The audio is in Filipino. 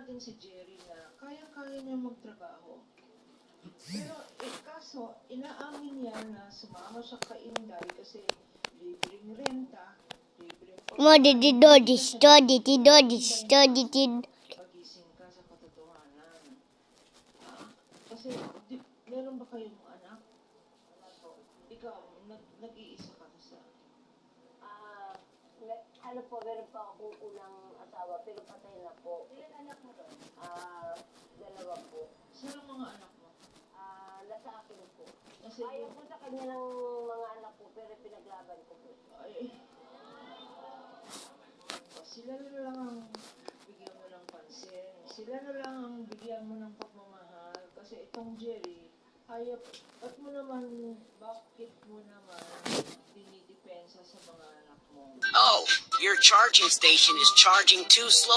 natin si Jerry na kaya-kaya niya magtrabaho. Pero kaso, inaamin niya na sumama siya kay Inday kasi libreng renta, libreng Pagising ka sa katotohanan. Kasi, meron ba kayong anak? Ikaw, nag-iisa ka sa... Ano po, meron pa akong unang asawa, pero patay na po. Ilan anak mo doon? 2 po. Sino ang mga anak mo? Nasa akin po. Kasi Ayaw po sa kanya ng mga anak po, pero pinaglaban ko po. ay, sila na lang ang bigyan mo ng pansin. Sila na lang ang bigyan mo ng pagmamahal. Kasi itong Jerry, hayop, at mo naman, bakit mo naman dinidepensa sa mga anak mo? Oh, your charging station is charging too slow.